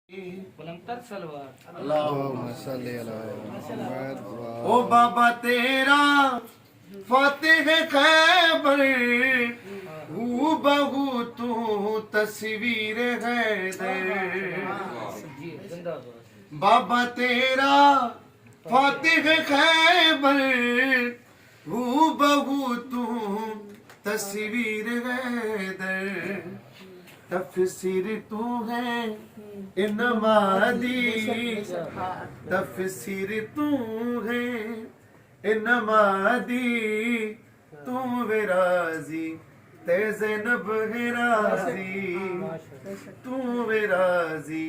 ओ बाबा तेरा फातिह खैबर हू बहू तू तस्वीर हैदर। बाबा तेरा फातिह खैबर हू बहू तू तस्वीर हैदर। तफसीर तू है इनमादी, तफसीर तू है इनमादी। तू वे राजी ते ज़ैनब है राजी, तू वे राजी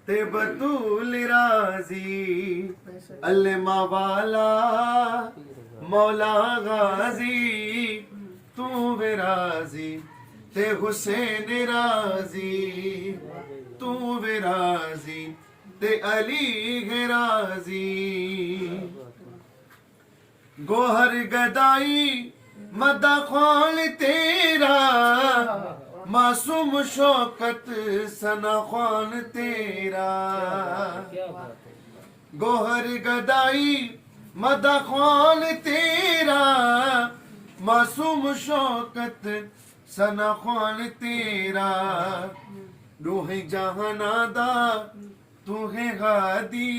ते बतूल राजी। अल्मा वाला मौला गाजी, तू वे राजी ते हुसैन राजी, तू वे राजी ते अली है राजी। गोहर गदाई मदा ख्वाल तेरा, मासूम शौकत सना ख्वान तेरा। गोहर गदाई मदा ख्वाल तेरा, मासूम शौकत सना ख्वान तेरा। रूह जहानादा तू है हादी,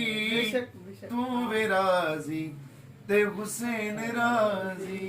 तू वे राजी ते हुसैन राजी।